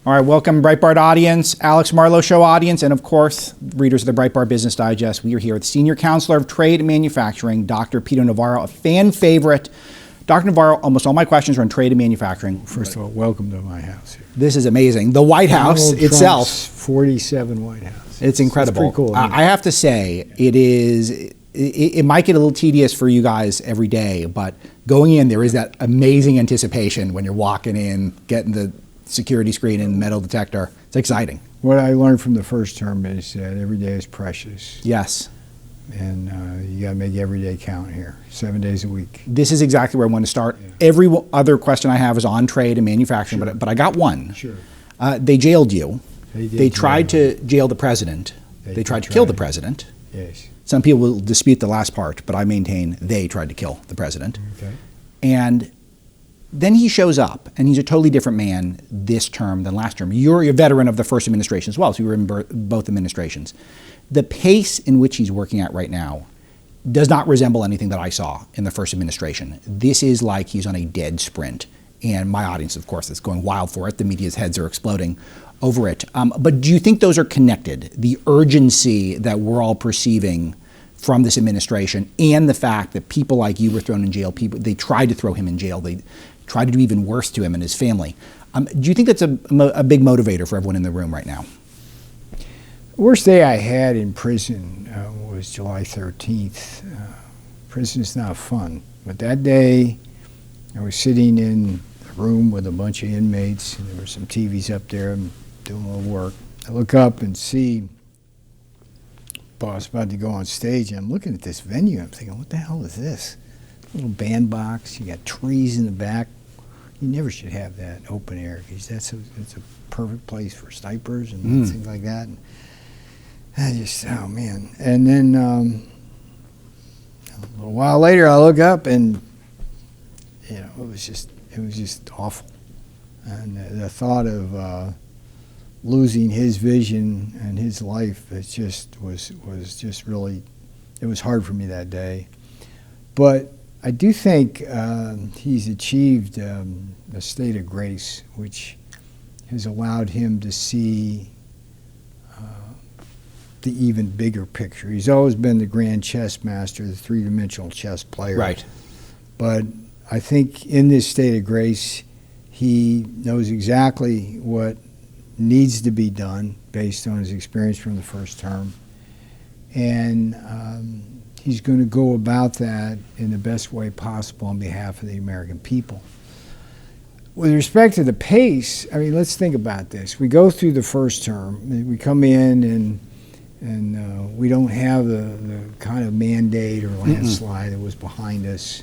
All right, welcome Breitbart audience, Alex Marlow Show audience, and of course, readers of the Breitbart Business Digest. We are here with Senior Counselor of Trade and Manufacturing, Dr. Peter Navarro, a fan favorite. Dr. Navarro, almost all my questions are on trade and manufacturing. First of all, welcome to my house here. This is amazing. The White House Donald itself. Trump's 47 White House. It's incredible. It's pretty cool. I have to say, it might get a little tedious for you guys every day, but going in, there is that amazing anticipation when you're walking in, getting the security screen and metal detector. It's exciting. What I learned from the first term is that every day is precious. Yes. And you got to make every day count here, 7 days a week. This is exactly where I want to start. Yeah. Every other question I have is on trade and manufacturing, Sure. but I got one. Sure. They jailed you. They tried to jail the president. They tried to kill the president. Yes. Some people will dispute the last part, but I maintain they tried to kill the president. Okay. And then he shows up, and he's a totally different man this term than last term. You're a veteran of the first administration as well, so you were in both administrations. The pace in which he's working at right now does not resemble anything that I saw in the first administration. This is like he's on a dead sprint, and my audience, of course, is going wild for it. The media's heads are exploding over it. But do you think those are connected? The urgency that we're all perceiving from this administration and the fact that people like you were thrown in jail, they tried to throw him in jail, they tried to do even worse to him and his family. Do you think that's a big motivator for everyone in the room right now? The worst day I had in prison was July 13th. Prison's not fun, but that day I was sitting in a room with a bunch of inmates, and there were some TVs up there. I'm doing a little work. I look up and see boss about to go on stage, and I'm looking at this venue. I'm thinking, what the hell is this? Little bandbox. You got trees in the back. You never should have that open air because it's a perfect place for snipers and things like that. And I just, oh man. And then a little while later, I look up and it was just awful. And the thought of losing his vision and his life, it just was just really, it was hard for me that day. But I do think he's achieved a state of grace, which has allowed him to see the even bigger picture. He's always been the grand chess master, the three-dimensional chess player. Right. But I think in this state of grace, he knows exactly what needs to be done based on his experience from the first term. And he's going to go about that in the best way possible on behalf of the American people. With respect to the pace, I mean, let's think about this. We go through the first term, we come in and we don't have the kind of mandate or landslide that was behind us.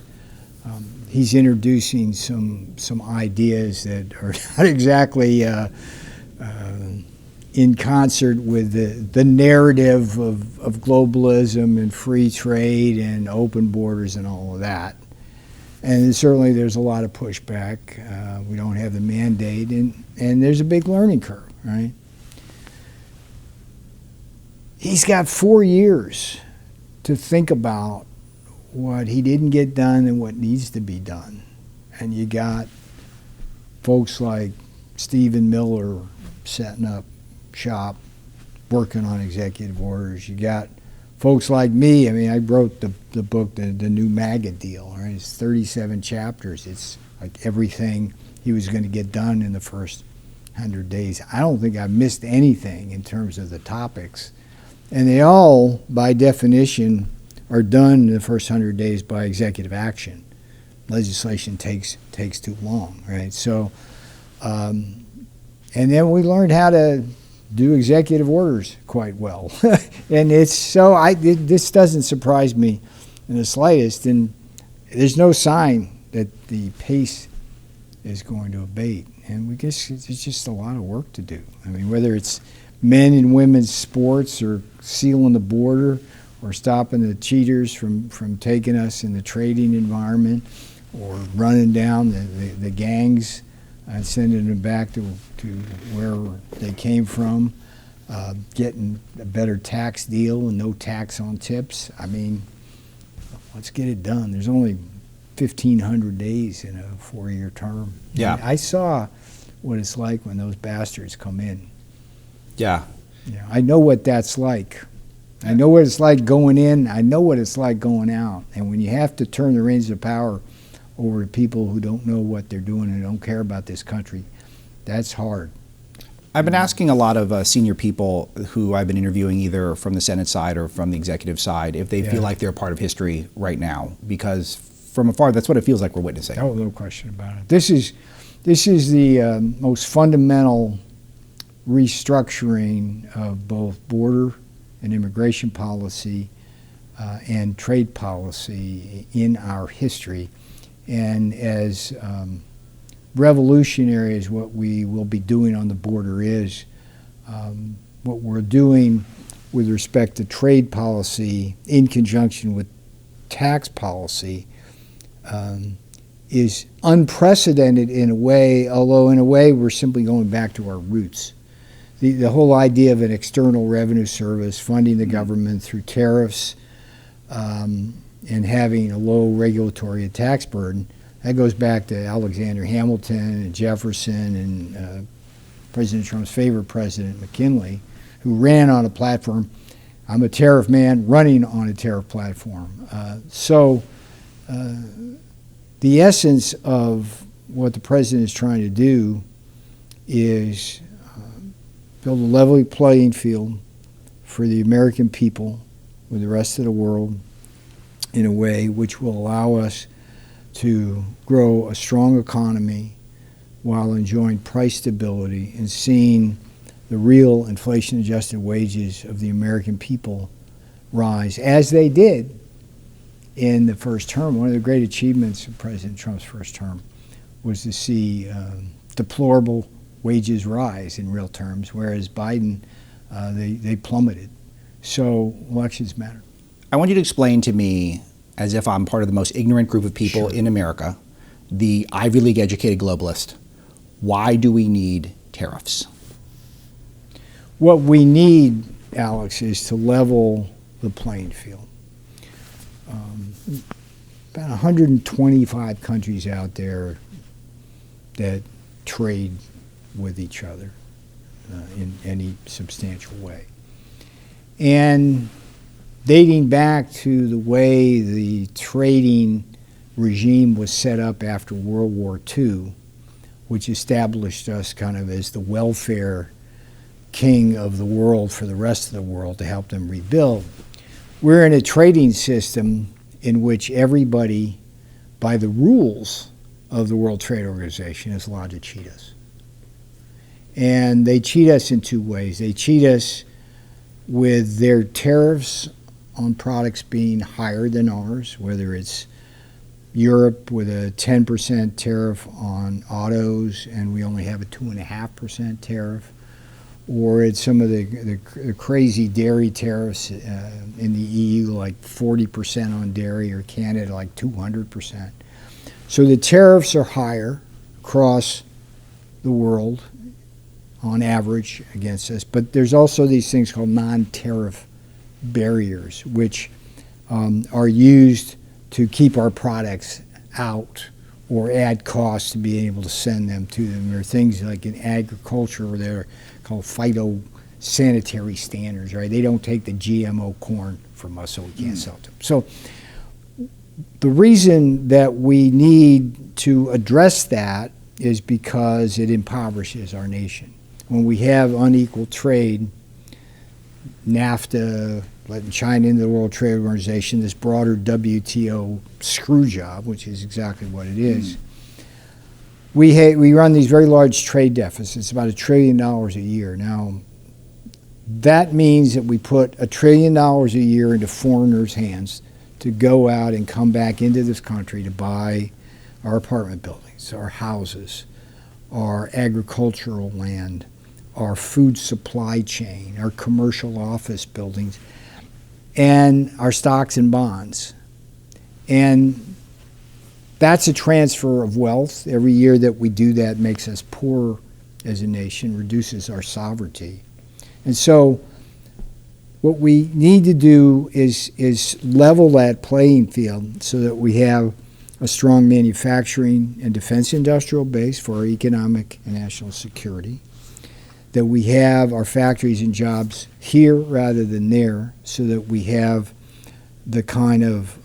He's introducing some ideas that are not exactly in concert with the narrative of globalism and free trade and open borders and all of that. And certainly there's a lot of pushback. We don't have the mandate, and there's a big learning curve, right? He's got 4 years to think about what he didn't get done and what needs to be done. And you got folks like Stephen Miller setting up shop, working on executive orders. You got folks like me. I mean, I wrote the book, the new MAGA deal, right? It's 37 chapters. It's like everything he was going to get done in the first 100 days. I don't think I've missed anything in terms of the topics. And they all, by definition, are done in the first 100 days by executive action. Legislation takes too long, right? So, and then we learned how to do executive orders quite well. And it's so, this doesn't surprise me in the slightest, and there's no sign that the pace is going to abate. And we guess it's just a lot of work to do. I mean, whether it's men and women's sports or sealing the border or stopping the cheaters from taking us in the trading environment or running down the gangs and sending them back to where they came from, getting a better tax deal and no tax on tips. I mean, let's get it done. There's only 1,500 days in a 4-year term. Yeah. And I saw what it's like when those bastards come in. Yeah. Yeah, I know what that's like. I know what it's like going in. I know what it's like going out. And when you have to turn the reins of power over to people who don't know what they're doing and don't care about this country, that's hard. I've been asking a lot of senior people who I've been interviewing either from the Senate side or from the executive side if they feel like they're a part of history right now, because from afar, that's what it feels like we're witnessing. Oh, no question about it. This is the most fundamental restructuring of both border and immigration policy and trade policy in our history. And as revolutionary as what we will be doing on the border is, what we're doing with respect to trade policy in conjunction with tax policy is unprecedented in a way, although in a way we're simply going back to our roots. The whole idea of an external revenue service funding the government through tariffs and having a low regulatory and tax burden, that goes back to Alexander Hamilton and Jefferson and President Trump's favorite president, McKinley, who ran on a platform. I'm a tariff man running on a tariff platform. So the essence of what the president is trying to do is build a level playing field for the American people with the rest of the world in a way which will allow us to grow a strong economy while enjoying price stability and seeing the real inflation-adjusted wages of the American people rise, as they did in the first term. One of the great achievements of President Trump's first term was to see deplorable wages rise in real terms, whereas Biden, they plummeted. So elections matter. I want you to explain to me, as if I'm part of the most ignorant group of people in America, the Ivy League educated globalist, why do we need tariffs? What we need, Alex, is to level the playing field. About 125 countries out there that trade with each other in any substantial way. And dating back to the way the trading regime was set up after World War II, which established us kind of as the welfare king of the world for the rest of the world to help them rebuild. We're in a trading system in which everybody, by the rules of the World Trade Organization, is allowed to cheat us. And they cheat us in two ways. They cheat us with their tariffs on products being higher than ours, whether it's Europe with a 10% tariff on autos and we only have a 2.5% tariff, or it's some of the crazy dairy tariffs in the EU, like 40% on dairy, or Canada like 200%. So the tariffs are higher across the world on average against us, but there's also these things called non-tariff barriers, which are used to keep our products out or add costs to being able to send them to them. There are things like in agriculture where they're called phytosanitary standards, right? They don't take the GMO corn from us, so we can't sell it to them. So the reason that we need to address that is because it impoverishes our nation. When we have unequal trade, NAFTA, letting China into the World Trade Organization, this broader WTO screw job, which is exactly what it is, we run these very large trade deficits, about $1 trillion a year. Now, that means that we put $1 trillion a year into foreigners' hands to go out and come back into this country to buy our apartment buildings, our houses, our agricultural land, our food supply chain, our commercial office buildings, and our stocks and bonds. And that's a transfer of wealth. Every year that we do that makes us poorer as a nation, reduces our sovereignty. And so what we need to do is level that playing field so that we have a strong manufacturing and defense industrial base for our economic and national security, that we have our factories and jobs here rather than there, so that we have the kind of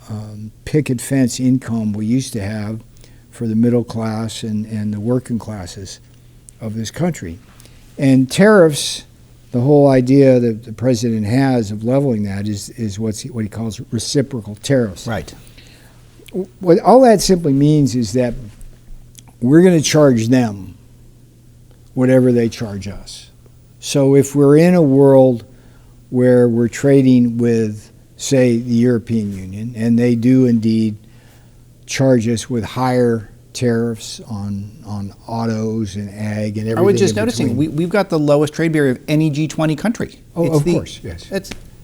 picket fence income we used to have for the middle class and the working classes of this country. And tariffs, the whole idea that the president has of leveling that is what he calls reciprocal tariffs. Right. What all that simply means is that we're going to charge them whatever they charge us. So if we're in a world where we're trading with, say, the European Union, and they do indeed charge us with higher tariffs on autos and ag and everything. I was just noticing, we've got the lowest trade barrier of any G20 country. Oh, of course, yes.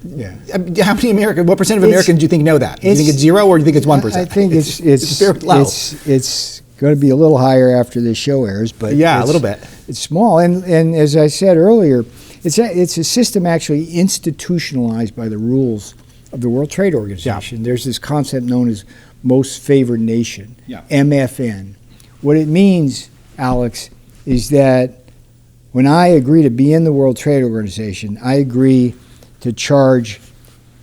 Yeah. How many what percent of Americans do you think know that? Do you think it's 0 or do you think it's 1%? I think it's very low. It's going to be a little higher after this show airs, but yeah, a little bit. It's small, and as I said earlier, it's a system actually institutionalized by the rules of the World Trade Organization. Yeah. There's this concept known as most favored nation, MFN. What it means, Alex, is that when I agree to be in the World Trade Organization, I agree to charge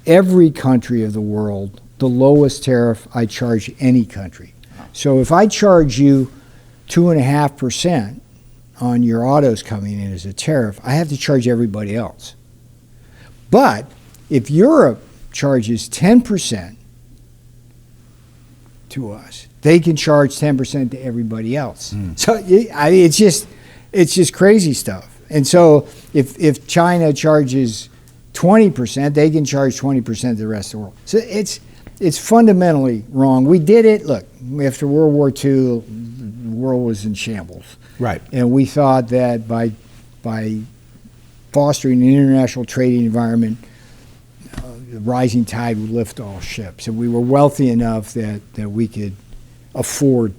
every country of the world the lowest tariff I charge any country. So if I charge you 2.5% on your autos coming in as a tariff, I have to charge everybody else. But if Europe charges 10% to us, they can charge 10% to everybody else. So it's just crazy stuff. And so if China charges 20%, they can charge 20% to the rest of the world. So it's fundamentally wrong. We did it. Look, after World War II, the world was in shambles. Right. And we thought that by fostering an international trading environment, the rising tide would lift all ships. And we were wealthy enough that we could afford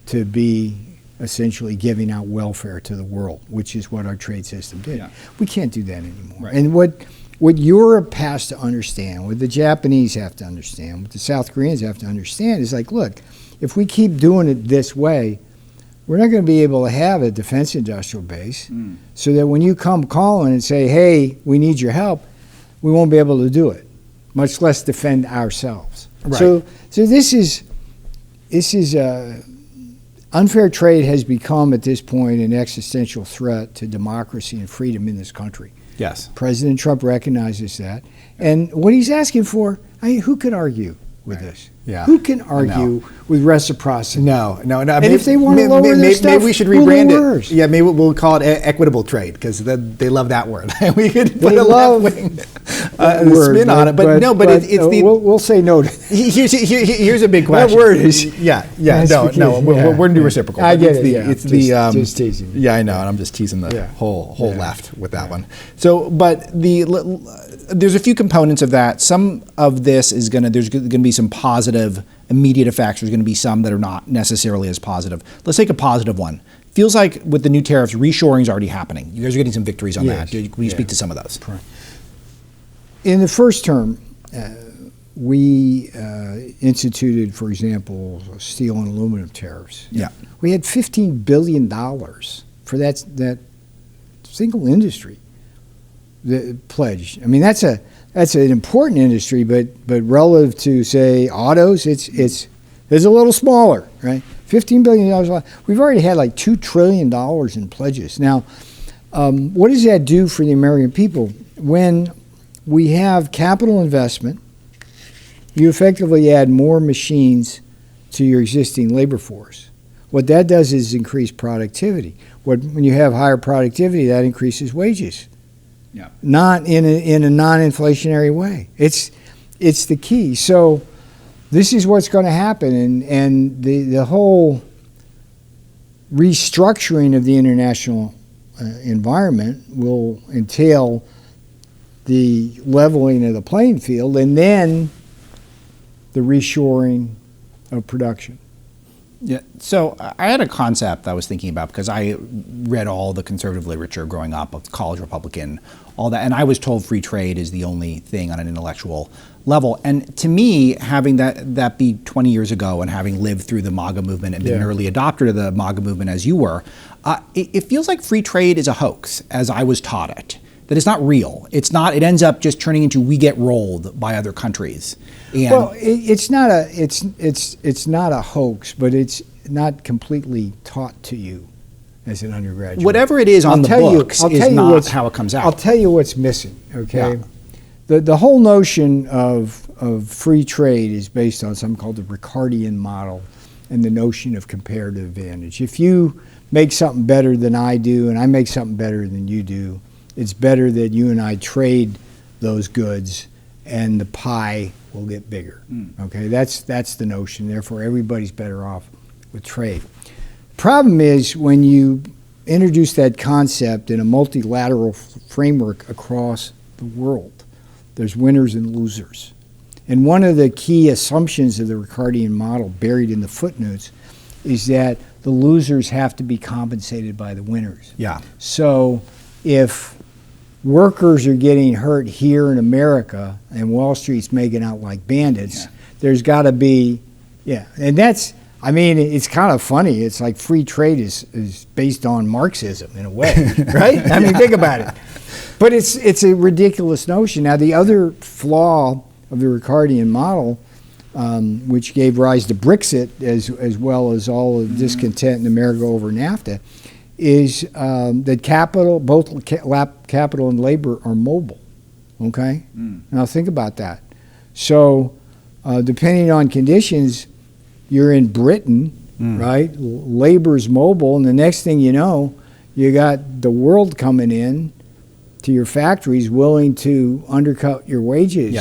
to be essentially giving out welfare to the world, which is what our trade system did. Yeah. We can't do that anymore. Right. And what Europe has to understand, what the Japanese have to understand, what the South Koreans have to understand is like, look, if we keep doing it this way, we're not going to be able to have a defense industrial base, so that when you come calling and say, hey, we need your help, we won't be able to do it, much less defend ourselves. Right. So this is unfair trade has become at this point an existential threat to democracy and freedom in this country. Yes. President Trump recognizes that. And what he's asking for, who can argue with this? Yeah. Who can argue with reciprocity? No. And if they want to lower their stuff, maybe we should rebrand it. Yeah, maybe we'll call it equitable trade, because they love that word. We could put a left-wing spin on it, but we'll say no. Here's a big question. That word is no. We're going to do reciprocal. I get it. It's just teasing. Yeah, I know, and I'm just teasing the whole left with that one. So, but there's a few components of that. Some of this is there's going to be some positive immediate effects. There's going to be some that are not necessarily as positive. Let's take a positive one. Feels like with the new tariffs, reshoring is already happening. You guys are getting some victories on that. Can you speak to some of those? In the first term, we instituted, for example, steel and aluminum tariffs. Yeah. We had $15 billion for that single industry, the pledge. I mean, that's an important industry, but relative to, say, autos, it's a little smaller, right? $15 billion. We've already had like $2 trillion in pledges. Now, what does that do for the American people? When we have capital investment, you effectively add more machines to your existing labor force. What that does is increase productivity. When you have higher productivity, that increases wages. Yeah. Not in a non-inflationary way. It's the key. So this is what's going to happen, and the whole restructuring of the international environment will entail the leveling of the playing field, and then the reshoring of production. Yeah. So I had a concept I was thinking about because I read all the conservative literature growing up, of college Republican, all that, and I was told free trade is the only thing on an intellectual level. And to me, having that be 20 years ago and having lived through the MAGA movement and been an early adopter of the MAGA movement as you were, it feels like free trade is a hoax, as I was taught it. That it's not real. It's not. It ends up just turning into we get rolled by other countries. And well, it's not a hoax, but it's not completely taught to you as an undergraduate. Whatever it is on the books is not how it comes out. I'll tell you what's missing. Okay, Yeah. the whole notion of free trade is based on something called the Ricardian model and the notion of comparative advantage. If you make something better than I do, and I make something better than you do, it's better that you and I trade those goods, and the pie will get bigger. Okay, that's the notion. Therefore, everybody's better off with trade. Problem is when you introduce that concept in a multilateral framework across the world, there's winners and losers. And one of the key assumptions of the Ricardian model, buried in the footnotes, is that the losers have to be compensated by the winners. Yeah. So if workers are getting hurt here in America and Wall Street's making out like bandits, there's got to be, and that's, I mean, it's kind of funny. It's like free trade is based on Marxism in a way, right? I mean, think about it. But it's a ridiculous notion. Now, the other flaw of the Ricardian model, which gave rise to Brexit as well as all the discontent in America over NAFTA, is that capital, both capital and labor, are mobile. Okay? Now think about that. So depending on conditions, you're in Britain, right? Labor's mobile, and the next thing you know, you got the world coming in to your factories willing to undercut your wages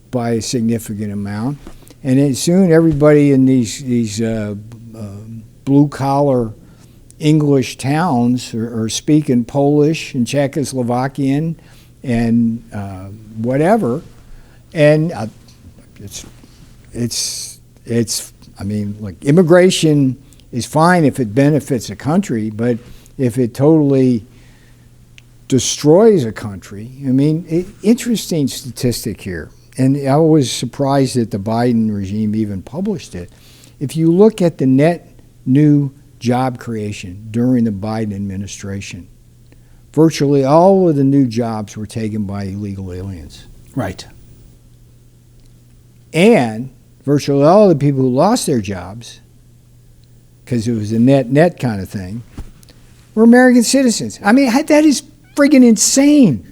by a significant amount. And then soon everybody in these blue-collar English towns are speaking Polish and Czechoslovakian and whatever, and it's I mean, like, immigration is fine if it benefits a country, but if it totally destroys a country, I mean, interesting statistic here, and I was surprised that the Biden regime even published it. If you look at the net new job creation during the Biden administration, virtually all of the new jobs were taken by illegal aliens. Right. And virtually all of the people who lost their jobs, because it was a net kind of thing, were American citizens. I mean, that is friggin' insane.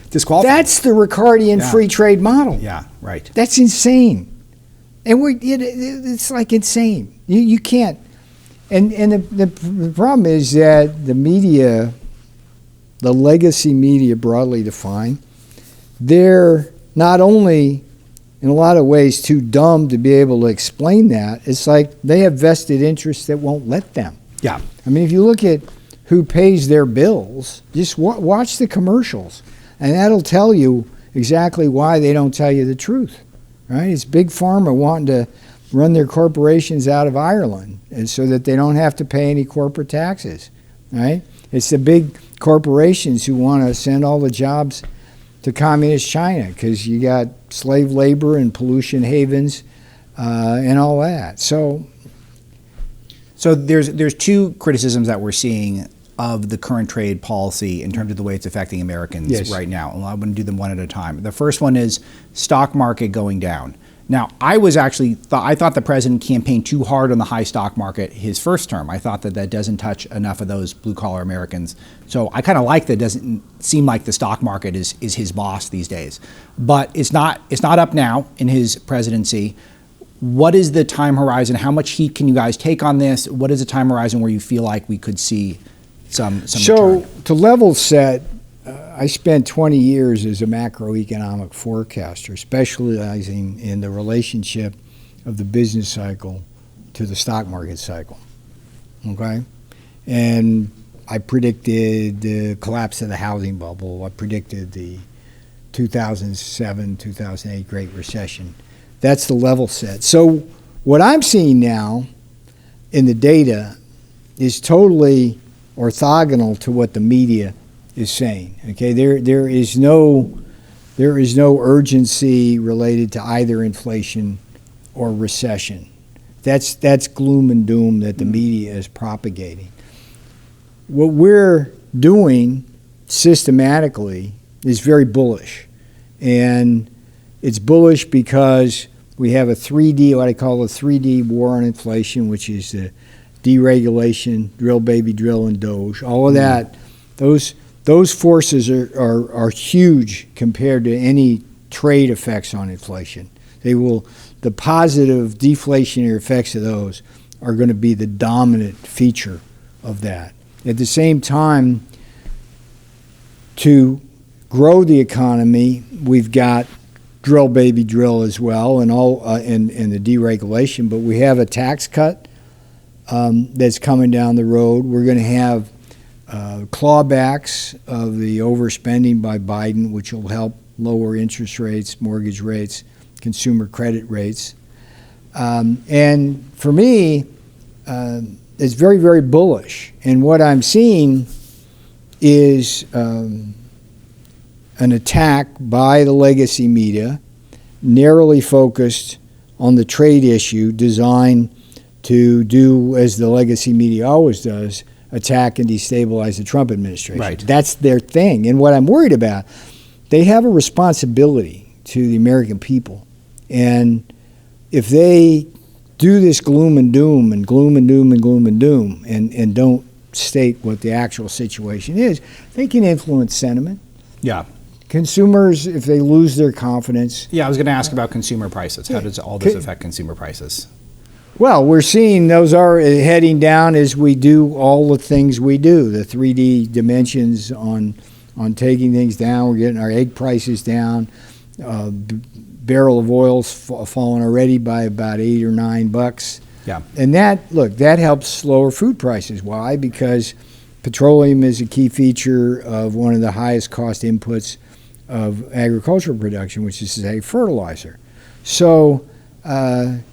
Disqualified. That's the Ricardian free trade model. Yeah, right. That's insane. And it's like insane. You can't. And the problem is that the media, the legacy media broadly defined, they're not only in a lot of ways too dumb to be able to explain that, it's like they have vested interests that won't let them. Yeah. I mean, if you look at who pays their bills, just watch the commercials, and that'll tell you exactly why they don't tell you the truth, right? It's Big Pharma wanting to run their corporations out of Ireland, and so that they don't have to pay any corporate taxes, right? It's the big corporations who want to send all the jobs to communist China because you got slave labor and pollution havens and all that. So there's two criticisms that we're seeing of the current trade policy in terms of the way it's affecting Americans right now. And I'm going to do them one at a time. The first one is stock market going down. Now, I thought the president campaigned too hard on the high stock market his first term. I thought that doesn't touch enough of those blue-collar Americans. So I kind of like that it doesn't seem like the stock market is his boss these days. But it's not up now in his presidency. What is the time horizon? How much heat can you guys take on this? What is the time horizon where you feel like we could see some return? To level set, I spent 20 years as a macroeconomic forecaster, specializing in the relationship of the business cycle to the stock market cycle, okay? And I predicted the collapse of the housing bubble. I predicted the 2007, 2008 Great Recession. That's the level set. So what I'm seeing now, in the data is totally orthogonal to what the media is saying. Okay, there is no urgency related to either inflation or recession. That's gloom and doom that the media is propagating. What we're doing systematically is very bullish, and it's bullish because we have a 3D, what I call a 3D war on inflation, which is the deregulation, drill baby drill, and Doge. All of that, those forces are huge compared to any trade effects on inflation. The positive deflationary effects of those are going to be the dominant feature of that. At the same time, to grow the economy, we've got drill baby drill as well, and the deregulation. But we have a tax cut that's coming down the road. We're going to have clawbacks of the overspending by Biden, which will help lower interest rates, mortgage rates, consumer credit rates. And for me, it's very, very bullish. And what I'm seeing is an attack by the legacy media, narrowly focused on the trade issue, designed to do, as the legacy media always does, attack and destabilize the Trump administration. Right. That's their thing. And what I'm worried about, they have a responsibility to the American people. And if they do this gloom and doom and gloom and doom and gloom and doom and don't state what the actual situation is, they can influence sentiment. Yeah. Consumers, if they lose their confidence. Yeah, I was going to ask about consumer prices. How does all this affect consumer prices? Well, we're seeing those are heading down as we do all the things we do. The 3D dimensions on taking things down. We're getting our egg prices down. Barrel of oil's fallen already by about $8 or $9. Yeah. And that helps lower food prices. Why? Because petroleum is a key feature of one of the highest cost inputs of agricultural production, which is to say fertilizer. So I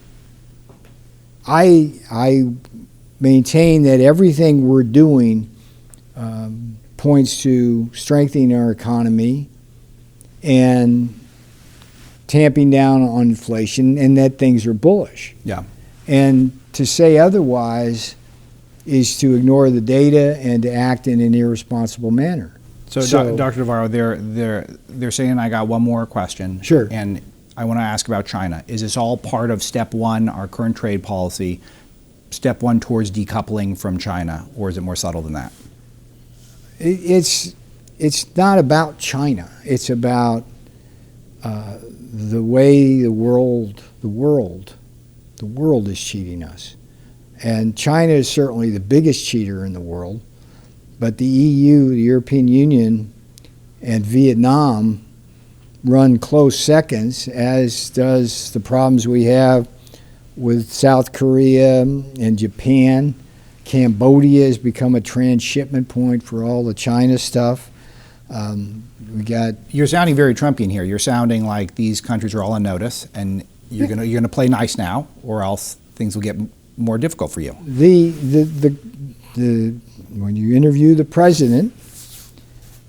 maintain that everything we're doing points to strengthening our economy and tamping down on inflation, and that things are bullish. Yeah. And to say otherwise is to ignore the data and to act in an irresponsible manner. So Dr. Navarro, they're saying I got one more question. Sure. And I want to ask about China. Is this all part of step one, our current trade policy, step one towards decoupling from China, or is it more subtle than that? It's not about China. It's about the way the world is cheating us. And China is certainly the biggest cheater in the world, but the EU, the European Union, and Vietnam run close seconds, as does the problems we have with South Korea and Japan. Cambodia has become a transshipment point for all the China stuff. You're sounding very Trumpian here. You're sounding like these countries are all on notice, and you're gonna play nice now, or else things will get more difficult for you. When you interview the president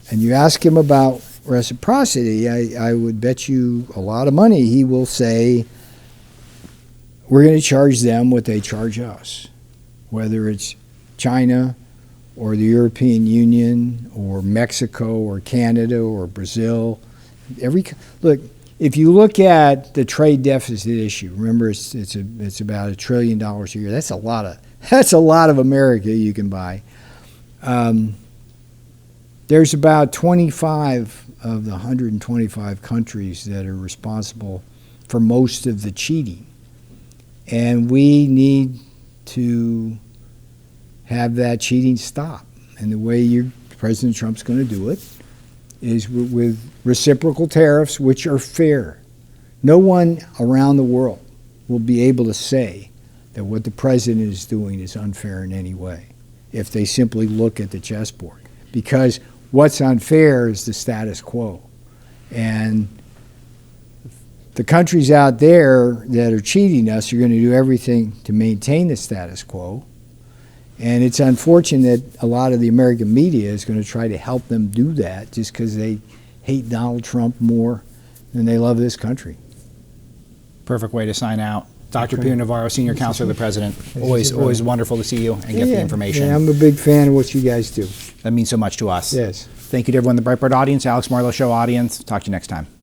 and you ask him about reciprocity, I would bet you a lot of money he will say, we're going to charge them what they charge us, whether it's China or the European Union or Mexico or Canada or Brazil. Look, if you look at the trade deficit issue, remember it's about $1 trillion a year. That's a lot of America you can buy. There's about 25 of the 125 countries that are responsible for most of the cheating. And we need to have that cheating stop. And the way President Trump's going to do it is with reciprocal tariffs, which are fair. No one around the world will be able to say that what the president is doing is unfair in any way if they simply look at the chessboard. Because what's unfair is the status quo. And the countries out there that are cheating us are going to do everything to maintain the status quo. And it's unfortunate that a lot of the American media is going to try to help them do that just because they hate Donald Trump more than they love this country. Perfect way to sign out. Dr. Peter Navarro, Senior Counselor of the President. Always wonderful to see you and get the information. Yeah, I'm a big fan of what you guys do. That means so much to us. Yes. Thank you to everyone in the Breitbart audience, Alex Marlow Show audience. Talk to you next time.